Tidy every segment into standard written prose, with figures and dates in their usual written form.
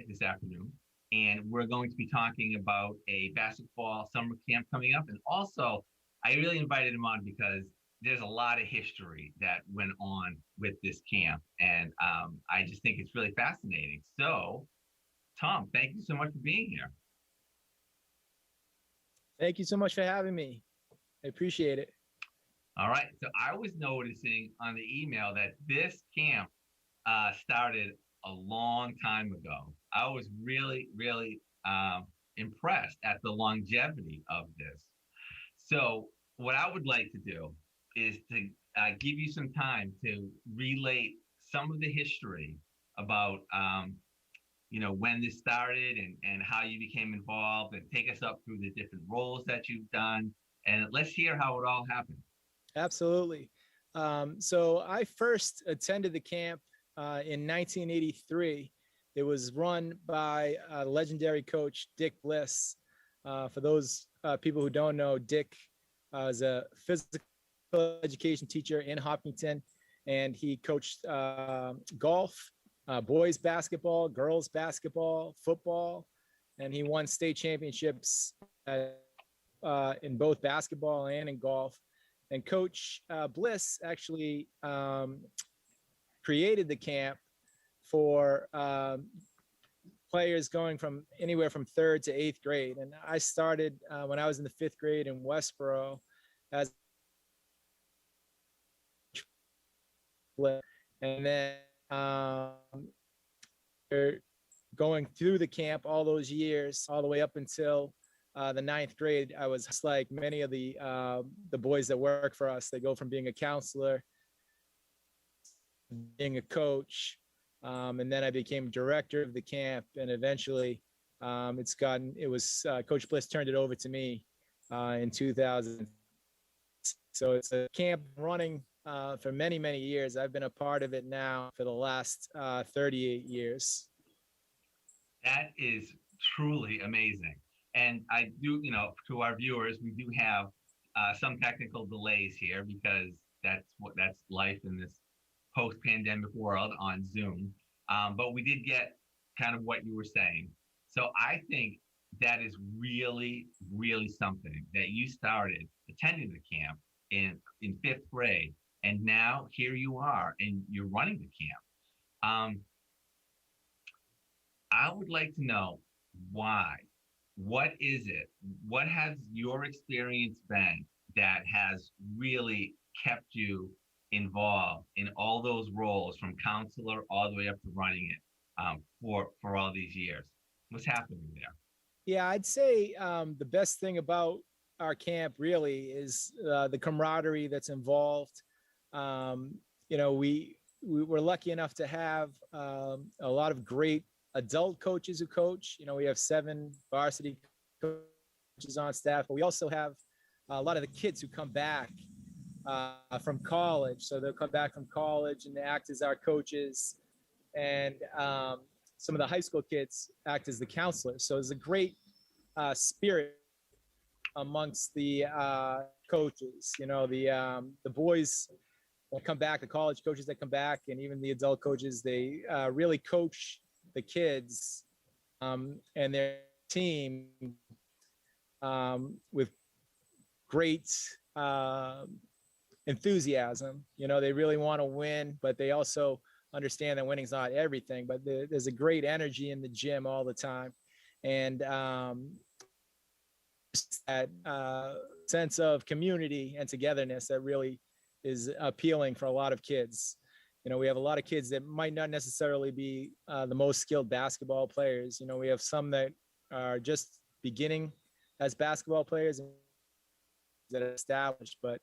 this afternoon, and we're going to be talking about a basketball summer camp coming up. And also, I really invited him on because there's a lot of history that went on with this camp, and I just think it's really fascinating. So, Tom, thank you so much for being here. Thank you so much for having me. I appreciate it. All right. So I was noticing on the email that this camp started a long time ago. I was really, really impressed at the longevity of this. So what I would like to do is to give you some time to relate some of the history about when this started and how you became involved, and take us up through the different roles that you've done, and let's hear how it all happened. Absolutely. So I first attended the camp in 1983. It was run by legendary coach Dick Bliss. For those people who don't know, Dick is a physical education teacher in Hopkinton, and he coached golf, boys basketball, girls basketball, football, and he won state championships in both basketball and in golf. And Coach Bliss actually created the camp for players going from anywhere from 3rd to 8th grade. And I started when I was in the 5th grade in Westboro as and then going through the camp all those years, all the way up until the 9th grade. I was just like many of the boys that work for us. They go from being a counselor, being a coach, and then I became director of the camp. And eventually, Coach Bliss turned it over to me in 2000. So it's a camp running for many, many years. I've been a part of it now for the last 38 years. That is truly amazing. And I do, to our viewers, we do have some technical delays here because that's life in this post-pandemic world on Zoom. But we did get kind of what you were saying. So I think that is really, really something that you started attending the camp in 5th grade, and now here you are, and you're running the camp. I would like to know why. What is it? What has your experience been that has really kept you involved in all those roles, from counselor all the way up to running it for all these years? What's happening there? Yeah, I'd say the best thing about our camp really is the camaraderie that's involved. We're lucky enough to have a lot of great adult coaches who coach. We have 7 varsity coaches on staff, but we also have a lot of the kids who come back from college. So they'll come back from college and they act as our coaches. And some of the high school kids act as the counselors. So there's a great spirit amongst the coaches. The boys that come back, the college coaches that come back, and even the adult coaches, they really coach the kids and their team with great enthusiasm. They really want to win, but they also understand that winning's not everything. But there's a great energy in the gym all the time, and that sense of community and togetherness that really is appealing for a lot of kids. We have a lot of kids that might not necessarily be the most skilled basketball players. We have some that are just beginning as basketball players and that are established, but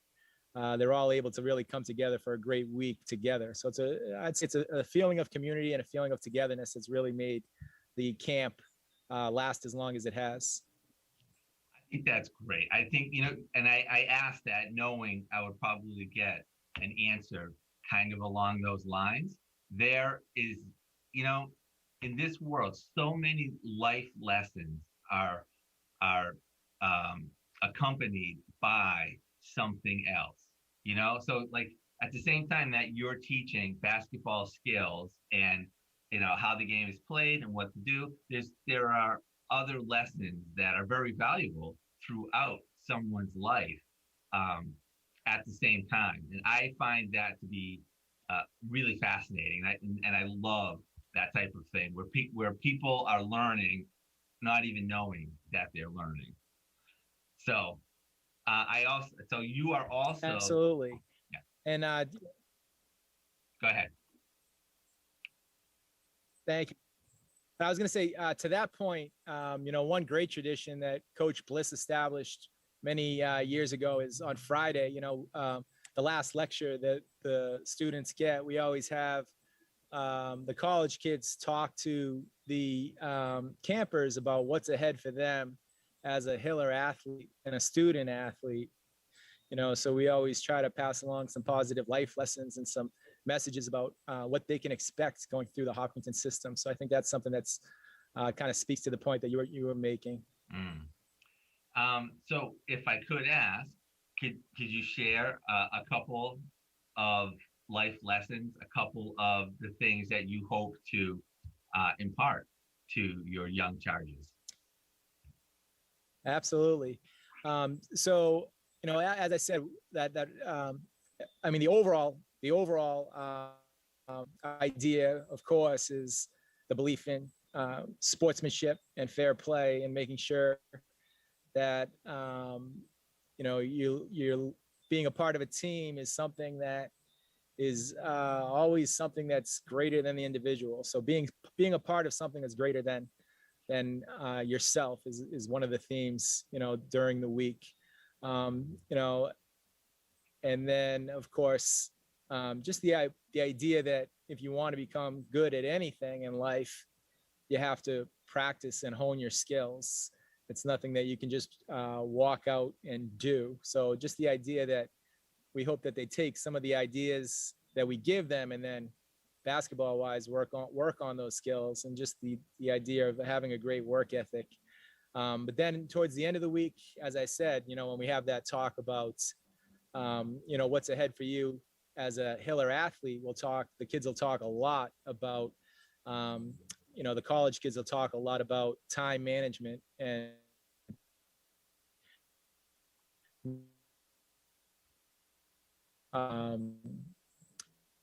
they're all able to really come together for a great week together. So I'd say it's a feeling of community and a feeling of togetherness that's really made the camp last as long as it has. I think that's great. I think, and I asked that knowing I would probably get an answer kind of along those lines. There is, in this world, so many life lessons are accompanied by something else. So like at the same time that you're teaching basketball skills and how the game is played and what to do. There are other lessons that are very valuable throughout someone's life um, at the same time, and I find that to be really fascinating. And I love that type of thing where people are learning, not even knowing that they're learning. So you are also. Absolutely. Yeah, And go ahead. thank you. I was going to say, to that point, one great tradition that Coach Bliss established many years ago is on Friday. The last lecture that the students get, we always have the college kids talk to the campers about what's ahead for them as a Hiller athlete and a student athlete. So we always try to pass along some positive life lessons and some messages about what they can expect going through the Hopkinton system. So I think that's something that's kind of speaks to the point that you were making. Mm. So if I could ask, could you share a couple of life lessons, a couple of the things that you hope to impart to your young charges? Absolutely. So as I said, I mean, the overall idea, of course, is the belief in sportsmanship and fair play, and making sure that you're being a part of a team is something that is always something that's greater than the individual. So being a part of something that's greater than yourself is one of the themes during the week. And then of course just the idea that if you want to become good at anything in life, you have to practice and hone your skills. It's nothing that you can just walk out and do. So just the idea that we hope that they take some of the ideas that we give them, and then basketball wise work on those skills, and just the idea of having a great work ethic. But then towards the end of the week, as I said, when we have that talk about what's ahead for you as a Hiller athlete, the kids will talk a lot about the college kids will talk a lot about time management and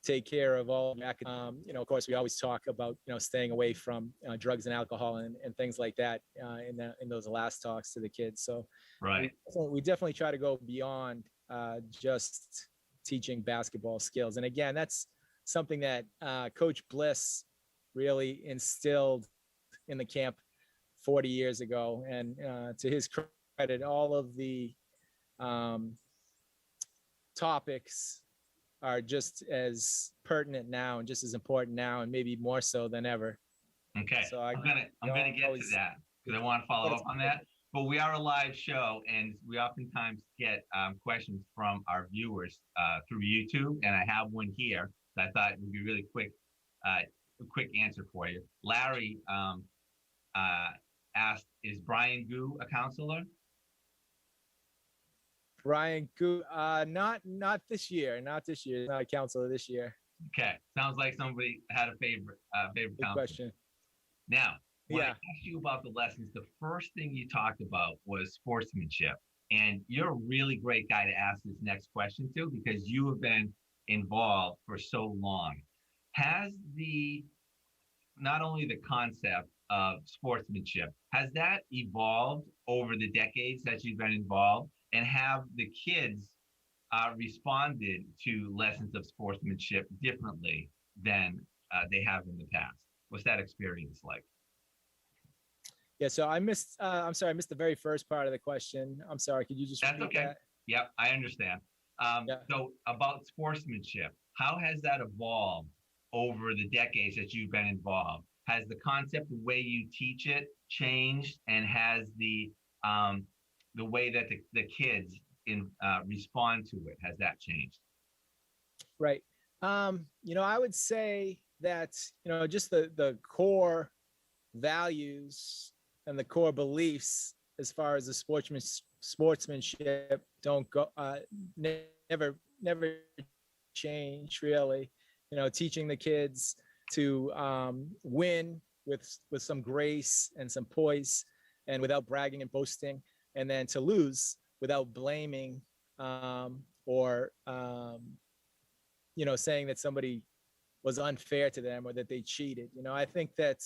take care of all of course we always talk about staying away from drugs and alcohol and things like that in those last talks to the kids. So right, we definitely try to go beyond just teaching basketball skills. And again, that's something that Coach Bliss really instilled in the camp 40 years ago. And to his credit, all of the topics are just as pertinent now and just as important now, and maybe more so than ever. Okay. So I'm gonna get to that because I want to follow up on that. But we are a live show, and we oftentimes get questions from our viewers through YouTube, and I have one here that I thought would be really quick, a quick answer for you. Larry asked, "Is Brian Gu a counselor?" Brian Gu, not this year. Not this year. Not a counselor this year. Okay, sounds like somebody had a favorite Good counselor. question. Now, when I asked you about the lessons, the first thing you talked about was sportsmanship. And you're a really great guy to ask this next question to, because you have been involved for so long. Has not only the concept of sportsmanship, has that evolved over the decades that you've been involved? And have the kids responded to lessons of sportsmanship differently than they have in the past? What's that experience like? Yeah, so I'm sorry, I missed the very first part of the question. I'm sorry, could you just repeat okay. that? Yep, I understand. Yeah. So about sportsmanship, how has that evolved over the decades that you've been involved? Has the concept, the way you teach it, changed, and has the way that the kids respond to it, has that changed? Right. I would say that just the core values and the core beliefs as far as the sportsmanship don't go never change really. Teaching the kids to win with some grace and some poise, and without bragging and boasting, and then to lose without blaming or saying that somebody was unfair to them or that they cheated. I think that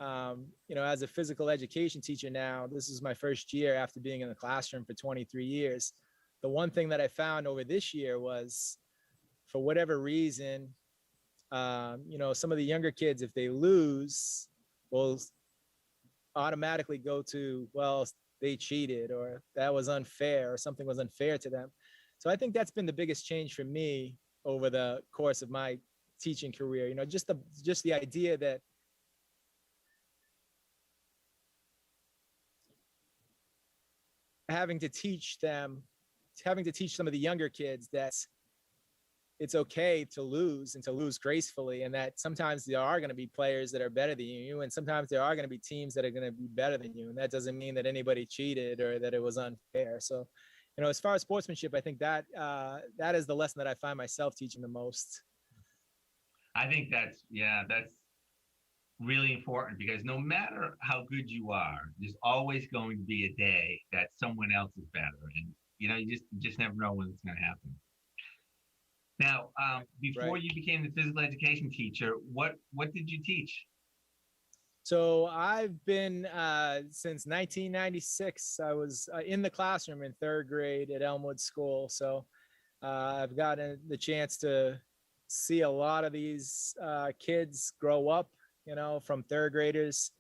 as a physical education teacher now, this is my first year after being in the classroom for 23 years. The one thing that I found over this year was, for whatever reason, some of the younger kids, if they lose, will automatically go to, well, they cheated, or that was unfair, or something was unfair to them. So I think that's been the biggest change for me over the course of my teaching career. Just the idea that having to teach some of the younger kids that it's okay to lose, and to lose gracefully, and that sometimes there are going to be players that are better than you, and sometimes there are going to be teams that are going to be better than you, and that doesn't mean that anybody cheated or that it was unfair. So, as far as sportsmanship, I think that that is the lesson that I find myself teaching the most. I think that's really important, because no matter how good you are, there's always going to be a day that someone else is better, and you just never know when it's going to happen. Now, before you became the physical education teacher, what did you teach? So I've been since 1996. I was in the classroom in third grade at Elmwood School. So I've gotten the chance to see a lot of these kids grow up, from third graders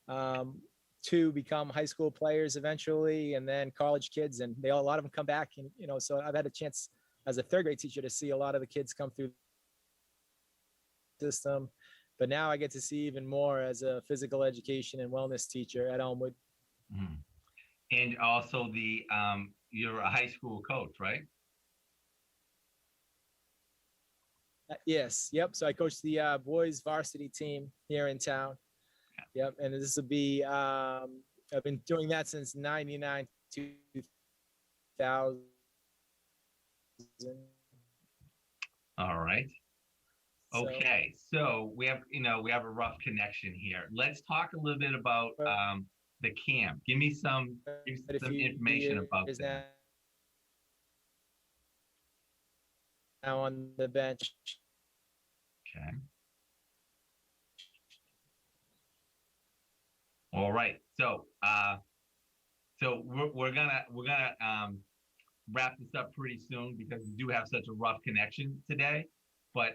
to become high school players eventually, and then college kids, and a lot of them come back. And so I've had a chance as a third grade teacher to see a lot of the kids come through the system, but now I get to see even more as a physical education and wellness teacher at Elmwood. Mm-hmm. And also you're a high school coach, right? Yes. Yep. So I coach the boys varsity team here in town. Yep. And this will be, I've been doing that since 99, 2000. All right. Okay. So we have a rough connection here. Let's talk a little bit about the camp. Give me some information about that. Now on the bench. Okay. All right. So we're gonna wrap this up pretty soon, because we do have such a rough connection today. But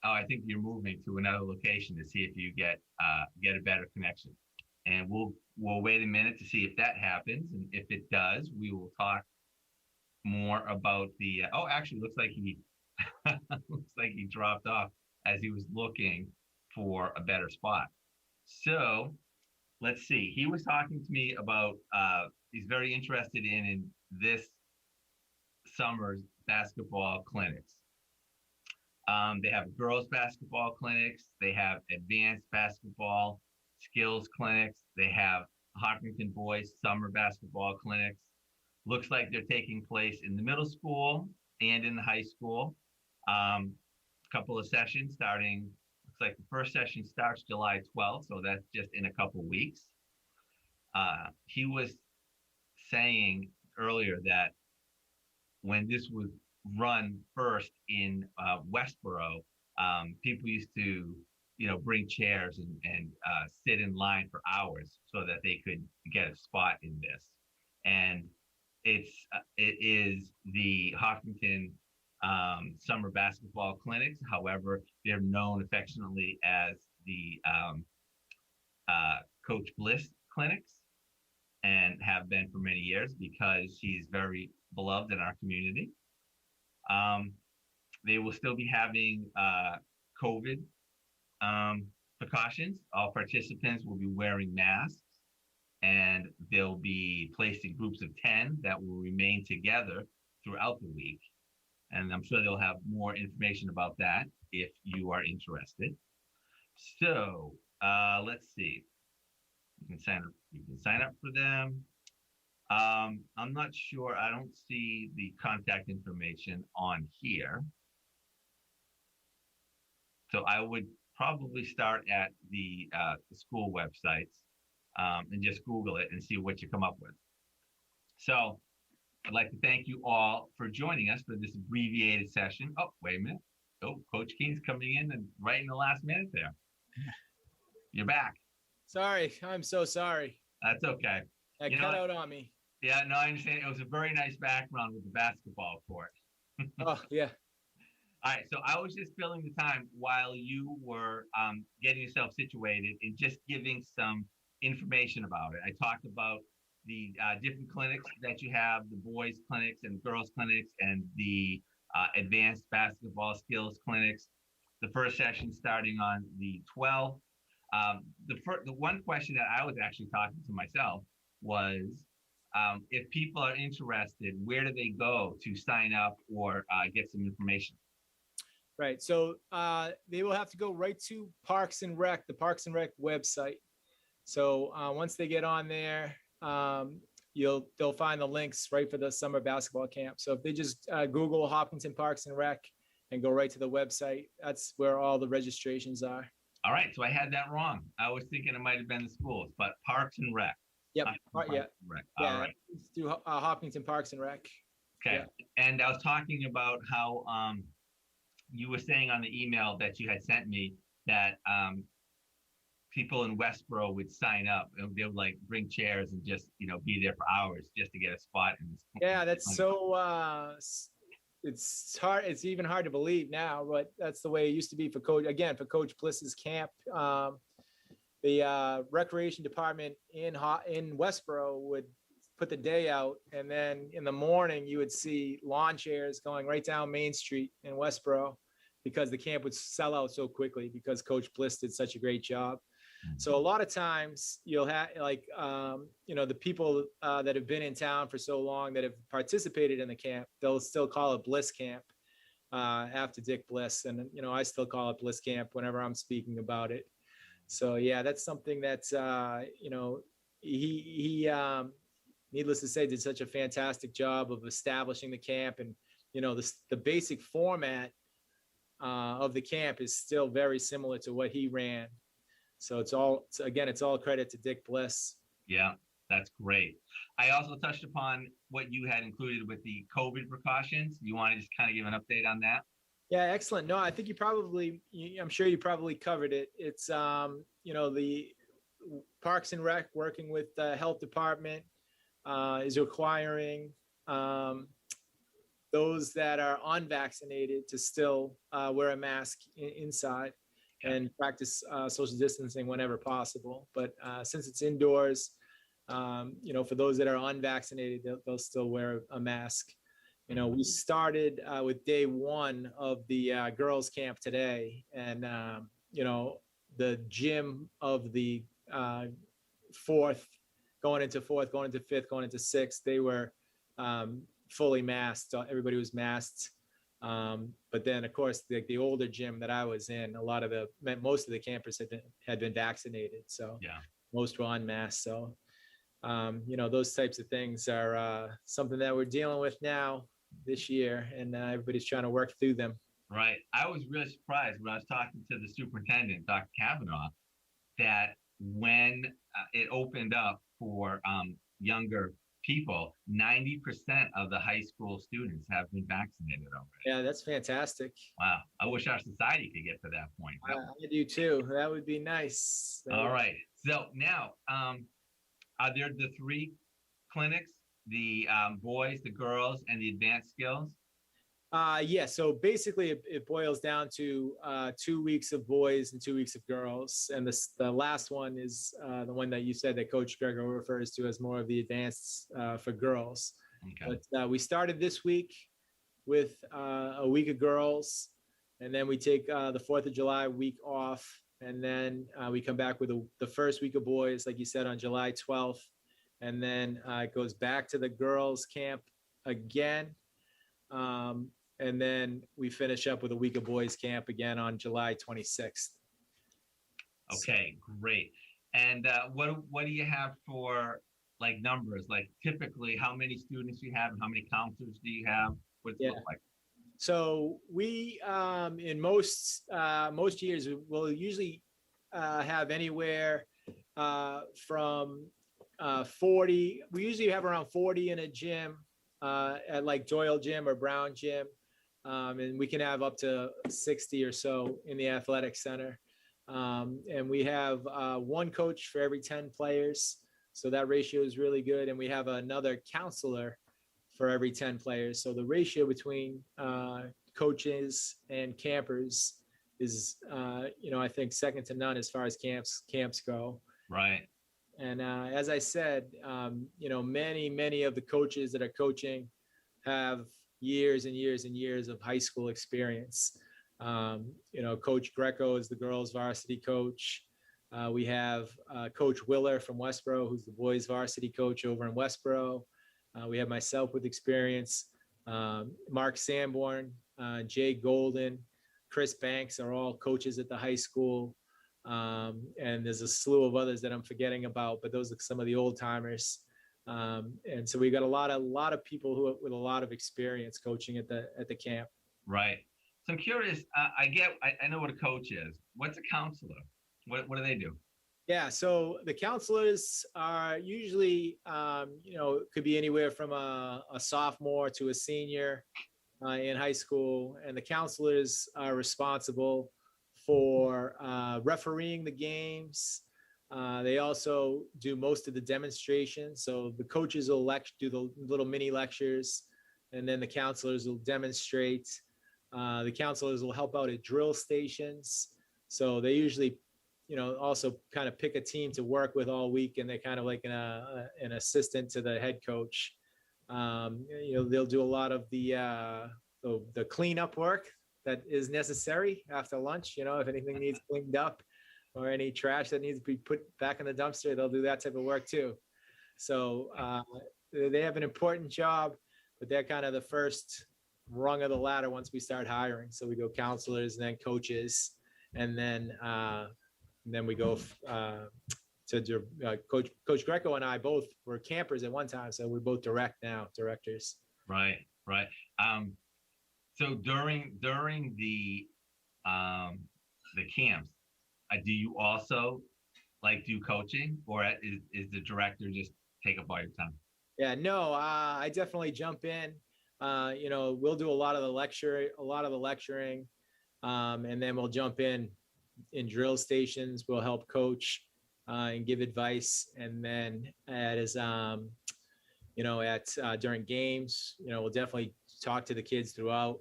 I think you're moving to another location to see if you get a better connection, and we'll wait a minute to see if that happens, and if it does, we will talk more about the. Actually, looks like he dropped off as he was looking for a better spot. So let's see. He was talking to me about he's very interested in this summer's basketball clinics. They have girls basketball clinics. They have advanced basketball skills clinics. They have Hopkinton boys summer basketball clinics. Looks like they're taking place in the middle school and in the high school. A couple of sessions starting. Looks like the first session starts July 12th, so that's just in a couple weeks. He was saying earlier that when this was run first in Westboro, people used to, bring chairs and sit in line for hours so that they could get a spot in this. And it is the Hopkinton summer basketball clinics. However, they're known affectionately as the Coach Bliss clinics, and have been for many years, because she's very beloved in our community. They will still be having COVID precautions. All participants will be wearing masks, and they'll be placed in groups of 10 that will remain together throughout the week. And I'm sure they'll have more information about that if you are interested. So let's see. You can sign up for them. I'm not sure. I don't see the contact information on here. So I would probably start at the school websites and just Google it and see what you come up with. So I'd like to thank you all for joining us for this abbreviated session. Oh, wait a minute. Oh, Coach Keen's coming in and right in the last minute there. You're back. Sorry, I'm so sorry. That's okay. That cut out on me. Yeah, no, I understand. It was a very nice background with the basketball court. Oh, yeah. All right, so I was just filling the time while you were getting yourself situated and just giving some information about it. I talked about the different clinics that you have, the boys clinics and girls clinics, and the advanced basketball skills clinics. The first session starting on the 12th. The one question that I was actually talking to myself was, if people are interested, where do they go to sign up or get some information? Right. So they will have to go right to Parks and Rec, the Parks and Rec website. So once they get on there, they'll find the links right for the summer basketball camp. So if they just Google Hopkinton Parks and Rec and go right to the website, that's where all the registrations are. All right. So I had that wrong. I was thinking it might have been the schools, but Parks and Rec. Yep. Yeah. Rec. All right. Through Hopkinton Parks and Rec. Okay. Yeah. And I was talking about how you were saying on the email that you had sent me that people in Westboro would sign up and they would like bring chairs and just, be there for hours just to get a spot in this. Yeah, that's so it's hard. It's even hard to believe now, but that's the way it used to be for Coach Bliss's camp. The recreation department in Westboro would put the day out, and then in the morning you would see lawn chairs going right down Main Street in Westboro because the camp would sell out so quickly because Coach Bliss did such a great job. So a lot of times you'll have the people that have been in town for so long that have participated in the camp, they'll still call it Bliss Camp after Dick Bliss. And, I still call it Bliss Camp whenever I'm speaking about it. So, yeah, that's something that's, he needless to say, did such a fantastic job of establishing the camp. And, the basic format of the camp is still very similar to what he ran. So it's all credit to Dick Bliss. Yeah, that's great. I also touched upon what you had included with the COVID precautions. You want to just kind of give an update on that? Yeah, excellent. No, I think I'm sure you probably covered it. It's, the Parks and Rec working with the health department is requiring those that are unvaccinated to still wear a mask inside and practice social distancing whenever possible. But since it's indoors, for those that are unvaccinated, they'll still wear a mask. We started with day one of the girls' camp today, and the gym of the fourth, going into fifth, going into sixth, they were fully masked. Everybody was masked. But then, of course, the older gym that I was in, most of the campers had been vaccinated, so most were unmasked. So, those types of things are something that we're dealing with now this year, and everybody's trying to work through them. Right. I was really surprised when I was talking to the superintendent, Dr. Kavanaugh, that when it opened up for younger people, 90% of the high school students have been vaccinated already. Yeah, that's fantastic. Wow. I wish our society could get to that point. I do too. That would be nice. All right. So now, are there the three clinics, the boys, the girls, and the advanced skills? Yeah. So basically it boils down to 2 weeks of boys and 2 weeks of girls. And the last one is the one that you said that Coach Gregor refers to as more of the advanced for girls. Okay. But we started this week with a week of girls, and then we take the 4th of July week off. And then we come back with the first week of boys, like you said, on July 12th. And then it goes back to the girls camp again. And then we finish up with a week of boys camp again on July 26th. Okay, great. And what do you have for like numbers? Like typically, how many students do you have, and how many counselors do you have? What's it look like? So we, in most years, we'll usually have anywhere from 40. We usually have around 40 in a gym at like Doyle Gym or Brown Gym. And we can have up to 60 or so in the athletic center. And we have one coach for every 10 players. So that ratio is really good. And we have another counselor for every 10 players. So the ratio between coaches and campers is, I think second to none as far as camps go. Right. And as I said, many of the coaches that are coaching have years and years and years of high school experience. Coach Greco is the girls varsity coach. We have Coach Willer from Westboro, who's the boys varsity coach over in Westboro. We have myself with experience, Mark Sanborn, Jay Golden, Chris Banks are all coaches at the high school. And there's a slew of others that I'm forgetting about, but those are some of the old timers. And so we got a lot of people who with a lot of experience coaching at the camp. Right. So I'm curious. I know what a coach is. What's a counselor? What do they do? Yeah. So the counselors are usually, could be anywhere from a sophomore to a senior in high school, and the counselors are responsible for refereeing the games. They also do most of the demonstrations. So the coaches will do the little mini lectures, and then the counselors will demonstrate. The counselors will help out at drill stations. So they usually, also kind of pick a team to work with all week, and they're kind of like an assistant to the head coach. They'll do a lot of the cleanup work that is necessary after lunch. If anything needs cleaned up or any trash that needs to be put back in the dumpster, they'll do that type of work too. So they have an important job, but they're kind of the first rung of the ladder once we start hiring. So we go counselors and then coaches, and then we go to Coach Greco and I both were campers at one time, so we're both directors. Right. So during the camps, do you also do coaching, or is the director just take up all your time? Yeah, no, I definitely jump in. We'll do a lot of the lecturing, and then we'll jump in drill stations. We'll help coach and give advice, and then during games, we'll definitely talk to the kids throughout.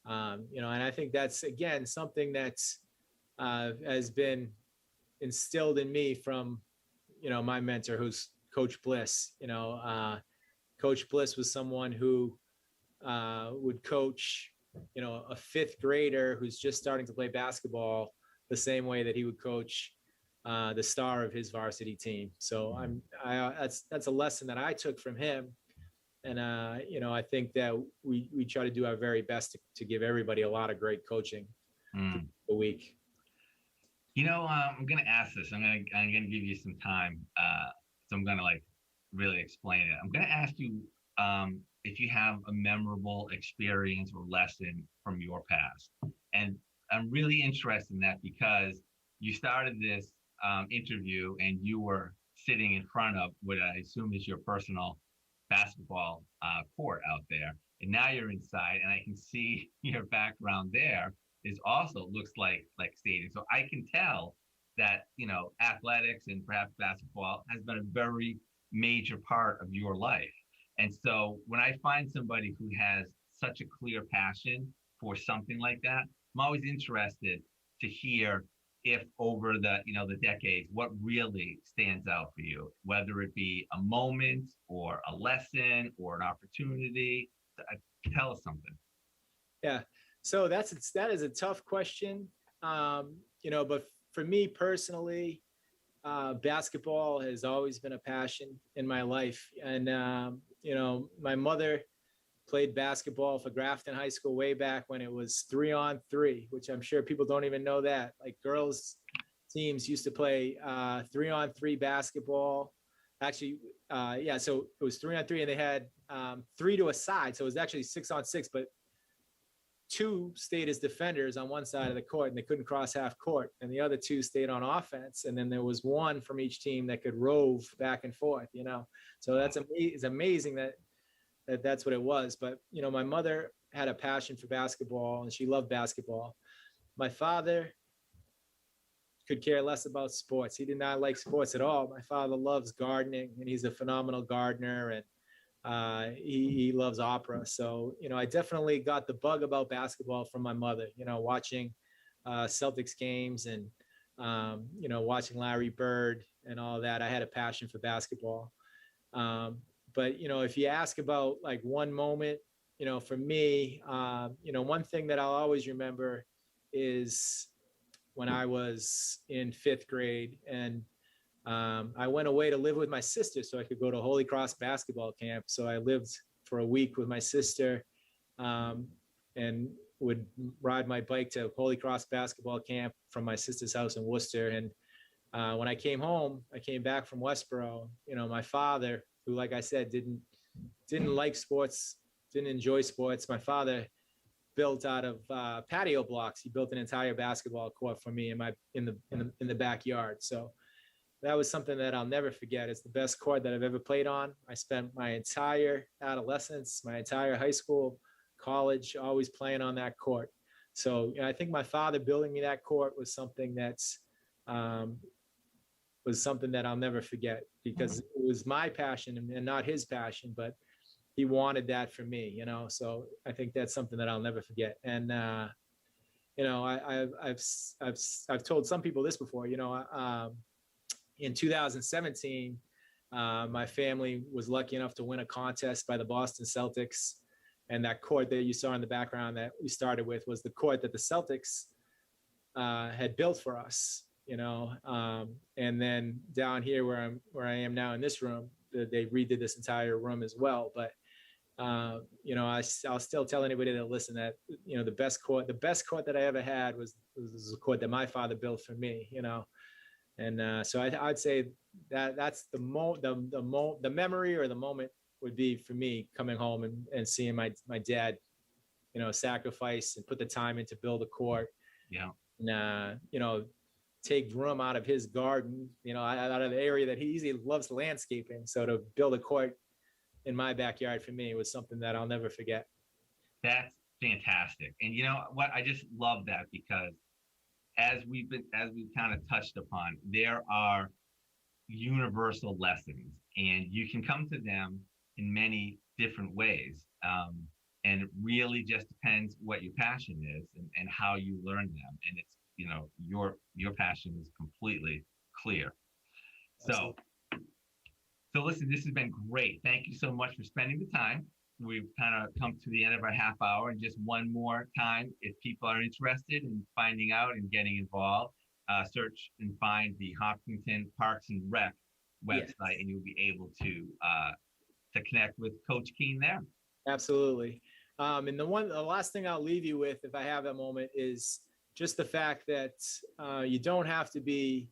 And I think that's, again, something that's has been instilled in me from, my mentor, who's Coach Bliss. Coach Bliss was someone who would coach, a fifth grader who's just starting to play basketball the same way that he would coach the star of his varsity team. So that's a lesson that I took from him. And, I think that we try to do our very best to give everybody a lot of great coaching a week. I'm going to ask this. I'm going to give you some time. So I'm going to really explain it. I'm going to ask you if you have a memorable experience or lesson from your past. And I'm really interested in that because you started this interview and you were sitting in front of what I assume is your personal basketball court out there, and now you're inside, and I can see your background there is also looks like stadium. So I can tell that athletics and perhaps basketball has been a very major part of your life. And so when I find somebody who has such a clear passion for something like that, I'm always interested to hear if over the decades, what really stands out for you, whether it be a moment or a lesson or an opportunity. Tell us something. Yeah. So that is a tough question. But for me personally, basketball has always been a passion in my life. And, my mother played basketball for Grafton High School way back when it was 3-on-3, which I'm sure people don't even know that. Girls teams used to play 3-on-3 basketball. Actually, so it was 3-on-3, and they had 3 to a side. So it was actually 6-on-6, but two stayed as defenders on one side of the court and they couldn't cross half court, and the other two stayed on offense. And then there was one from each team that could rove back and forth, you know? So it's amazing that's what it was. But, you know, my mother had a passion for basketball and she loved basketball. My father could care less about sports. He did not like sports at all. My father loves gardening and he's a phenomenal gardener, and he loves opera. So, you know, I definitely got the bug about basketball from my mother, you know, watching Celtics games and, you know, watching Larry Bird and all that. I had a passion for basketball. But, you know, if you ask about like one moment, you know, for me, you know, one thing that I'll always remember is when I was in 5th grade, and I went away to live with my sister so I could go to Holy Cross basketball camp. So I lived for a week with my sister, and would ride my bike to Holy Cross basketball camp from my sister's house in Worcester. And when I came home, I came back from Westboro, you know, my father, who, like I said, didn't like sports, didn't enjoy sports. My father built out of patio blocks. He built an entire basketball court for me in the backyard. So that was something that I'll never forget. It's the best court that I've ever played on. I spent my entire adolescence, my entire high school, college, always playing on that court. So, you know, I think my father building me that court was something that I'll never forget, because it was my passion and not his passion, but he wanted that for me, you know. So I think that's something that I'll never forget. And you know, I've told some people this before, you know. In 2017, my family was lucky enough to win a contest by the Boston Celtics. And that court that you saw in the background that we started with was the court that the Celtics had built for us, you know. And then down here where I am now in this room, they redid this entire room as well. But, you know, I'll still tell anybody that listen that, you know, the best court that I ever had was the court that my father built for me, you know. And so I'd say that's the memory or the moment would be for me coming home and seeing my dad, you know, sacrifice and put the time in to build a court. Yeah. And, you know, take room out of his garden, you know, out of the area that he loves landscaping. So to build a court in my backyard for me was something that I'll never forget. That's fantastic. And you know what? I just love that, because as we've kind of touched upon, there are universal lessons, and you can come to them in many different ways. And it really just depends what your passion is and how you learn them. And it's, you know, your passion is completely clear. So listen, this has been great. Thank you so much for spending the time. We've kind of come to the end of our half hour, and just one more time, if people are interested in finding out and getting involved, search and find the Hopkinton Parks and Rec website, yes, and you'll be able to connect with Coach Keene there. Absolutely. And the last thing I'll leave you with, if I have a moment, is just the fact that you don't have to be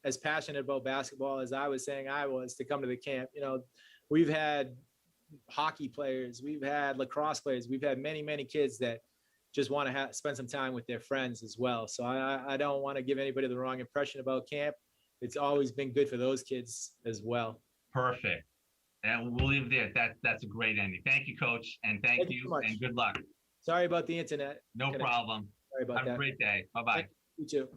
as passionate about basketball as I was saying I was to come to the camp. You know, we've had hockey players, we've had lacrosse players, we've had many, many kids that just want to spend some time with their friends as well. So I don't want to give anybody the wrong impression about camp. It's always been good for those kids as well. Perfect. And we'll leave it there. That's a great ending. Thank you, Coach. And thank you so and good luck. Sorry about the internet. No problem. Sorry about that. Have a great day. Bye-bye. You too.